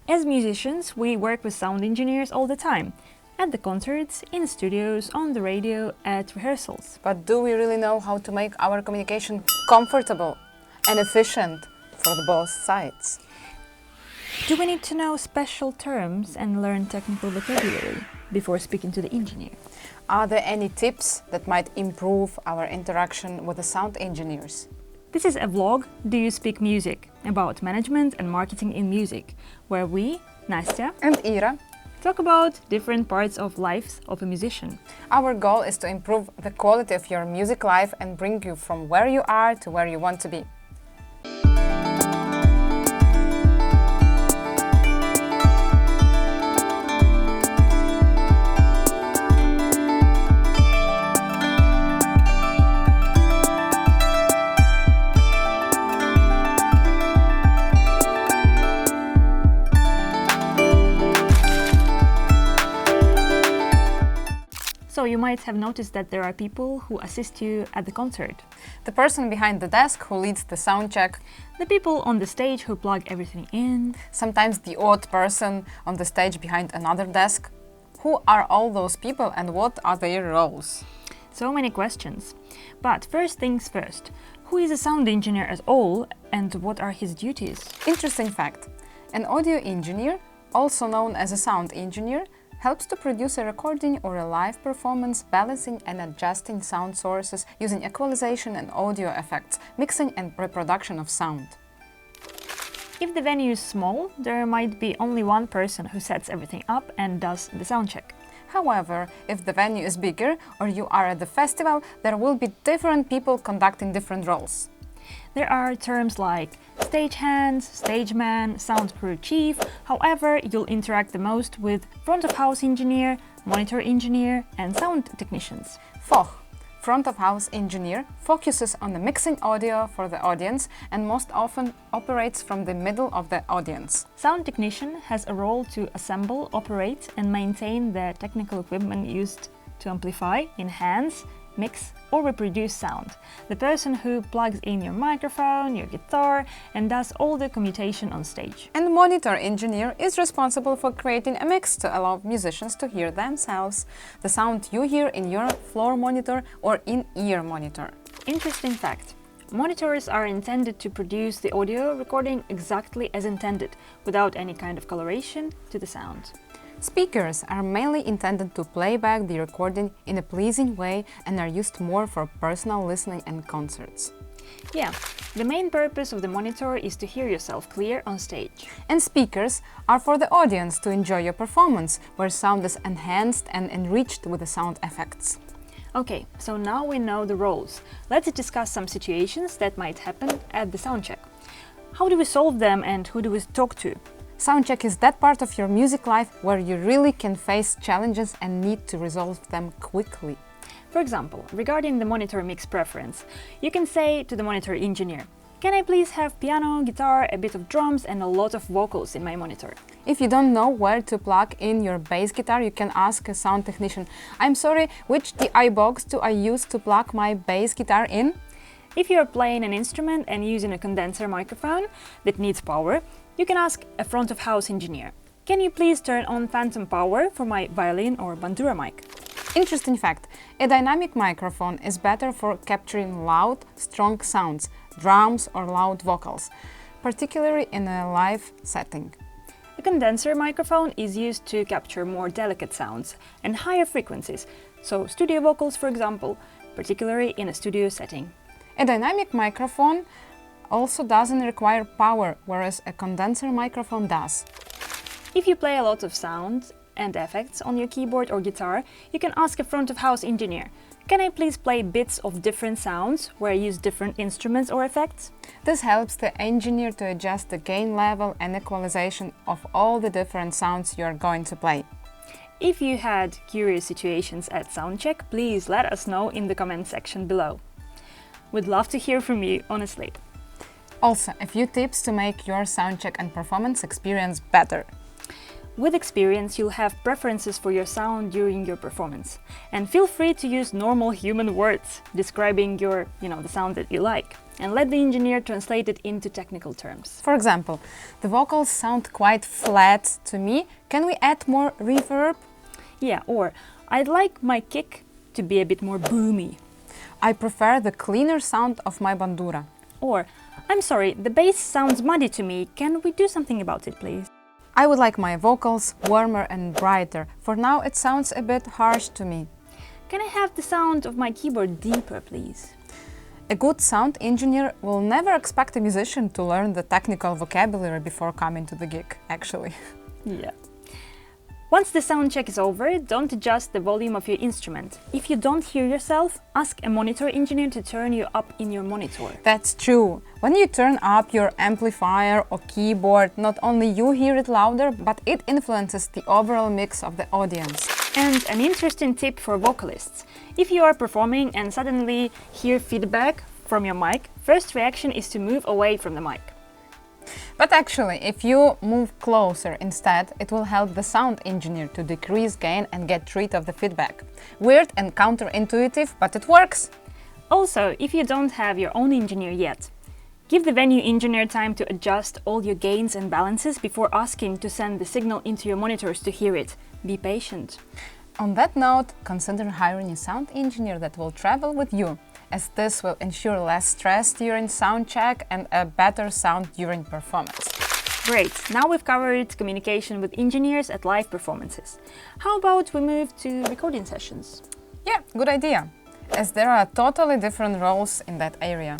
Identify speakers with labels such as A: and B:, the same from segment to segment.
A: As musicians, we work with sound engineers all the time. At the concerts, in studios, on the radio, at rehearsals.
B: But do we really know how to make our communication comfortable and efficient for both sides?
A: Do we need to know special terms and learn technical vocabulary before speaking to the engineer?
B: Are there any tips that might improve our interaction with the sound engineers?
A: This is a vlog, Do You Speak Music? About management and marketing in music, where we, Nastya,
B: And Ira.
A: talk about different parts of lives of a musician.
B: Our goal is to improve the quality of your music life and bring you from where you are to where you want to be.
A: So you might have noticed that there are people who assist you at the concert.
B: The person behind the desk who leads the sound check,
A: The people on the stage who plug everything in.
B: sometimes the odd person on the stage behind another desk. Who are all those people and what are their roles?
A: So many questions. But first things first, who is a sound engineer at all and what are his duties?
B: Interesting fact. An audio engineer, also known as a sound engineer, helps to produce a recording or a live performance, balancing and adjusting sound sources using equalization and audio effects, mixing and reproduction of sound.
A: If the venue is small, there might be only one person who sets everything up and does the sound check.
B: However, if the venue is bigger or you are at the festival, there will be different people conducting different roles.
A: There are terms like stagehands, stageman, sound crew chief. However, you'll interact the most with front of house engineer, monitor engineer, and sound technicians.
B: FOH, front of house engineer, focuses on the mixing audio for the audience and most often operates from the middle of the audience.
A: Sound technician has a role to assemble, operate, and maintain the technical equipment used to amplify, enhance, mix, or reproduce sound. The person who plugs in your microphone, your guitar, and does all the commutation on stage.
B: And monitor engineer is responsible for creating a mix to allow musicians to hear themselves, the sound you hear in your floor monitor or in-ear monitor.
A: Interesting fact. Monitors are intended to produce the audio recording exactly as intended, without any kind of coloration to the sound.
B: Speakers are mainly intended to play back the recording in a pleasing way and are used more for personal listening and concerts.
A: Yeah, the main purpose of the monitor is to hear yourself clear on stage.
B: And speakers are for the audience to enjoy your performance, where sound is enhanced and enriched with the sound effects.
A: Okay, so now we know the roles. Let's discuss some situations that might happen at the soundcheck. How do we solve them and who do we talk to?
B: Soundcheck is that part of your music life where you really can face challenges and need to resolve them quickly.
A: For example, regarding the monitor mix preference, you can say to the monitor engineer, "Can I please have piano, guitar, a bit of drums and a lot of vocals in my monitor?"
B: If you don't know where to plug in your bass guitar, you can ask a sound technician, "I'm sorry, which DI box do I use to plug my bass guitar in?"
A: If you are playing an instrument and using a condenser microphone that needs power, you can ask a front of house engineer, "Can you please turn on phantom power for my violin or bandura mic?"
B: Interesting fact, a dynamic microphone is better for capturing loud, strong sounds, drums or loud vocals, particularly in a live setting.
A: A condenser microphone is used to capture more delicate sounds and higher frequencies, so studio vocals, for example, particularly in a studio setting.
B: A dynamic microphone also doesn't require power, whereas a condenser microphone does.
A: If you play a lot of sounds and effects on your keyboard or guitar, you can ask a front of house engineer, "Can I please play bits of different sounds where I use different instruments or effects?"
B: This helps the engineer to adjust the gain level and equalization of all the different sounds you are going to play.
A: If you had curious situations at soundcheck, please let us know in the comment section below. We'd love to hear from you, honestly.
B: Also, a few tips to make your soundcheck and performance experience better.
A: With experience, you'll have preferences for your sound during your performance. And feel free to use normal human words describing the sound that you like. And let the engineer translate it into technical terms.
B: For example, the vocals sound quite flat to me. Can we add more reverb?
A: Yeah, or I'd like my kick to be a bit more boomy.
B: I prefer the cleaner sound of my bandura.
A: Or, I'm sorry, the bass sounds muddy to me. Can we do something about it, please?
B: I would like my vocals warmer and brighter. For now it sounds a bit harsh to me.
A: Can I have the sound of my keyboard deeper, please?
B: A good sound engineer will never expect a musician to learn the technical vocabulary before coming to the gig, actually.
A: Yeah. Once the sound check is over, don't adjust the volume of your instrument. If you don't hear yourself, ask a monitor engineer to turn you up in your monitor.
B: That's true. When you turn up your amplifier or keyboard, not only you hear it louder, but it influences the overall mix of the audience.
A: And an interesting tip for vocalists. If you are performing and suddenly hear feedback from your mic, first reaction is to move away from the mic.
B: But actually, if you move closer instead, it will help the sound engineer to decrease gain and get rid of the feedback. Weird and counterintuitive, but it works.
A: Also, if you don't have your own engineer yet, give the venue engineer time to adjust all your gains and balances before asking to send the signal into your monitors to hear it. Be patient.
B: On that note, consider hiring a sound engineer that will travel with you, as this will ensure less stress during sound check and a better sound during performance.
A: Great, now we've covered communication with engineers at live performances. How about we move to recording sessions?
B: Yeah, good idea, as there are totally different roles in that area.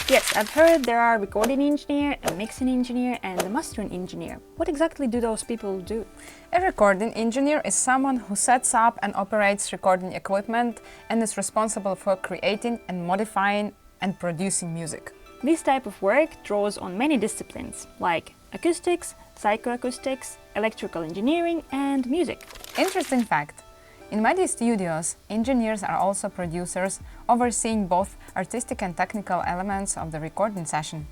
A: Yes, I've heard there are a recording engineer, a mixing engineer, and a mastering engineer. What exactly do those people do?
B: A recording engineer is someone who sets up and operates recording equipment and is responsible for creating and modifying and producing music.
A: This type of work draws on many disciplines, like acoustics, psychoacoustics, electrical engineering, and music.
B: Interesting fact. In many studios, engineers are also producers, overseeing both artistic and technical elements of the recording session.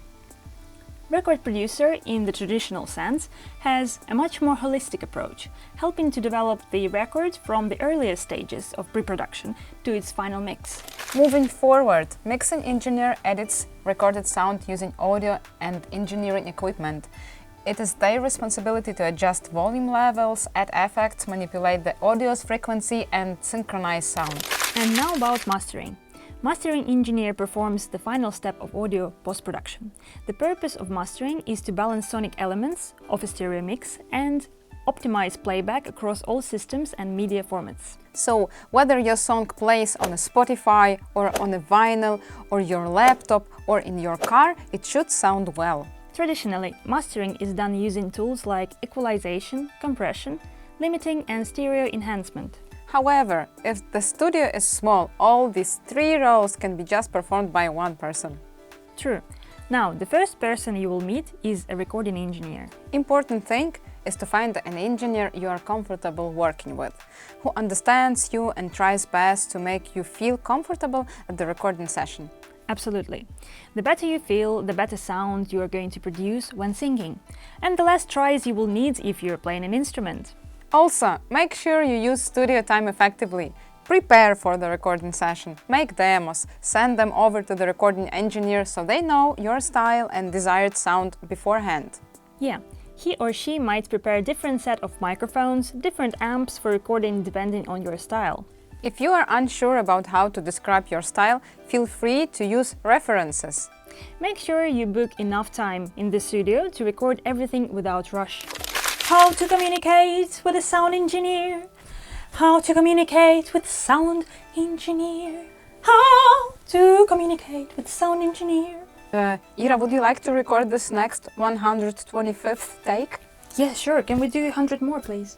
A: Record producer, in the traditional sense, has a much more holistic approach, helping to develop the record from the earliest stages of pre-production to its final mix.
B: Moving forward, mixing engineer edits recorded sound using audio and engineering equipment. It is their responsibility to adjust volume levels, add effects, manipulate the audio's frequency, and synchronize sound.
A: And now about mastering. Mastering engineer performs the final step of audio post-production. The purpose of mastering is to balance sonic elements of a stereo mix and optimize playback across all systems and media formats.
B: So, whether your song plays on a Spotify or on a vinyl or your laptop or in your car, it should sound well.
A: Traditionally, mastering is done using tools like equalization, compression, limiting, and stereo enhancement.
B: However, if the studio is small, all these three roles can be just performed by one person.
A: True. Now, the first person you will meet is a recording engineer.
B: Important thing is to find an engineer you are comfortable working with, who understands you and tries best to make you feel comfortable at the recording session.
A: Absolutely. The better you feel, the better sound you are going to produce when singing, and the less tries you will need if you're playing an instrument.
B: Also, make sure you use studio time effectively. Prepare for the recording session, make demos, send them over to the recording engineer so they know your style and desired sound beforehand.
A: Yeah, he or she might prepare a different set of microphones, different amps for recording depending on your style.
B: If you are unsure about how to describe your style, feel free to use references.
A: Make sure you book enough time in the studio to record everything without rush. How to communicate with a sound engineer? How to communicate with sound engineer? How to communicate with sound engineer?
B: Ira, would you like to record this next 125th take?
A: Yeah, sure. Can we do 100 more, please?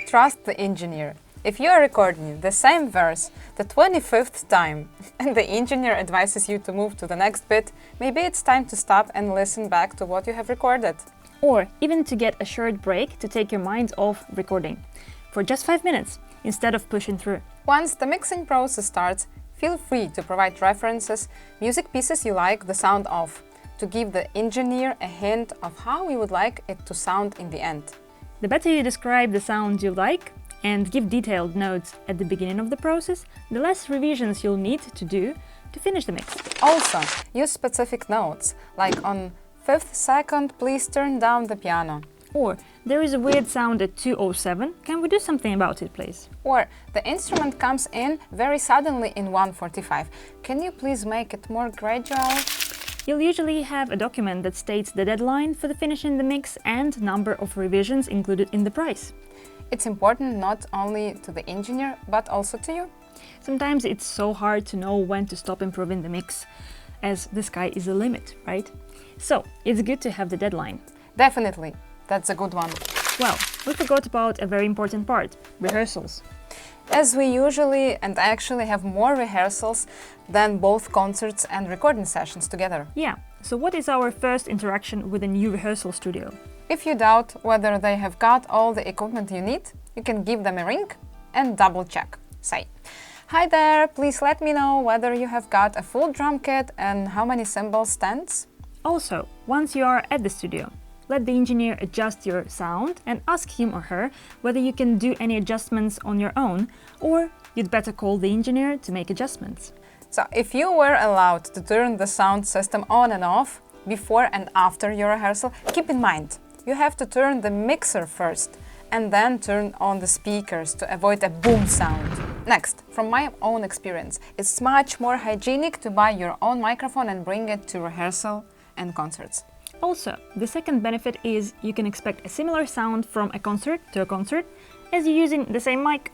B: Trust the engineer. If you are recording the same verse the 25th time and the engineer advises you to move to the next bit, maybe it's time to stop and listen back to what you have recorded.
A: Or even to get a short break to take your mind off recording for just 5 minutes instead of pushing through.
B: Once the mixing process starts, feel free to provide references, music pieces you like the sound of, to give the engineer a hint of how you would like it to sound in the end.
A: The better you describe the sound you like and give detailed notes at the beginning of the process, the less revisions you'll need to do to finish the mix.
B: Also, use specific notes, like on 5th second, please turn down the piano.
A: Or, there is a weird sound at 2:07, can we do something about it, please?
B: Or, the instrument comes in very suddenly in 1:45. Can you please make it more gradual?
A: You'll usually have a document that states the deadline for the finishing the mix and number of revisions included in the price.
B: It's important not only to the engineer, but also to you.
A: Sometimes it's so hard to know when to stop improving the mix, as the sky is the limit, right? So, it's good to have the deadline.
B: Definitely, that's a good one.
A: Well, we forgot about a very important part, rehearsals.
B: As we usually and actually have more rehearsals than both concerts and recording sessions together.
A: Yeah, so what is our first interaction with a new rehearsal studio?
B: If you doubt whether they have got all the equipment you need, you can give them a ring and double check. Say, "Hi there, please let me know whether you have got a full drum kit and how many cymbal stands."
A: Also, once you are at the studio, let the engineer adjust your sound and ask him or her whether you can do any adjustments on your own, or you'd better call the engineer to make adjustments.
B: So, if you were allowed to turn the sound system on and off before and after your rehearsal, keep in mind, you have to turn the mixer first and then turn on the speakers to avoid a boom sound. Next, from my own experience, it's much more hygienic to buy your own microphone and bring it to rehearsal and concerts.
A: Also, the second benefit is you can expect a similar sound from a concert to a concert as you're using the same mic.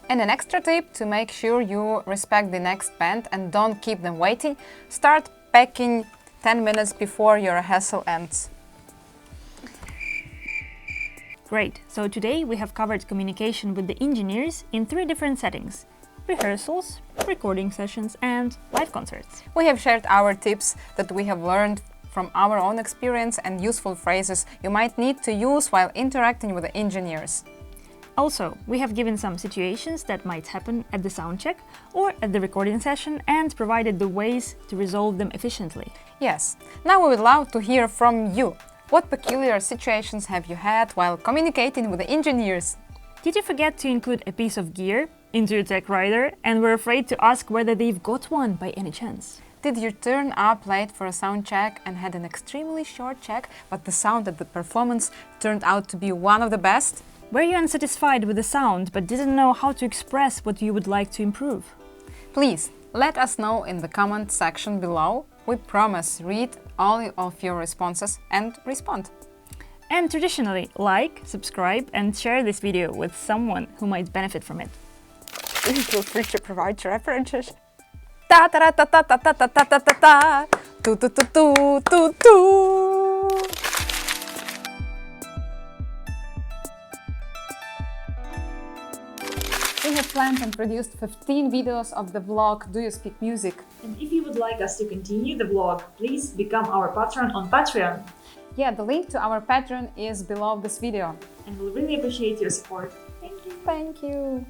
B: And an extra tip to make sure you respect the next band and don't keep them waiting, start packing 10 minutes before your rehearsal ends.
A: Great, so today we have covered communication with the engineers in 3 different settings: rehearsals, recording sessions, and live concerts.
B: We have shared our tips that we have learned from our own experience and useful phrases you might need to use while interacting with the engineers.
A: Also, we have given some situations that might happen at the soundcheck or at the recording session and provided the ways to resolve them efficiently.
B: Yes, now we would love to hear from you. What peculiar situations have you had while communicating with the engineers?
A: Did you forget to include a piece of gear into your tech rider and were afraid to ask whether they've got one by any chance?
B: Did you turn up late for a sound check and had an extremely short check, but the sound at the performance turned out to be one of the best?
A: Were you unsatisfied with the sound but didn't know how to express what you would like to improve?
B: Please, let us know in the comment section below. We promise read all of your responses and respond.
A: And traditionally, like, subscribe and share this video with someone who might benefit from it.
B: Please feel free to provide your references. Ta ta ta ta ta ta ta ta ta ta ta tu tu tu tu tu tu. We have planned and produced 15 videos of the vlog Do You Speak Music?
A: And if you would like us to continue the vlog, please become our patron on Patreon.
B: Yeah, the link to our Patreon is below this video.
A: And we'll really appreciate your support. Thank you.
B: Thank you.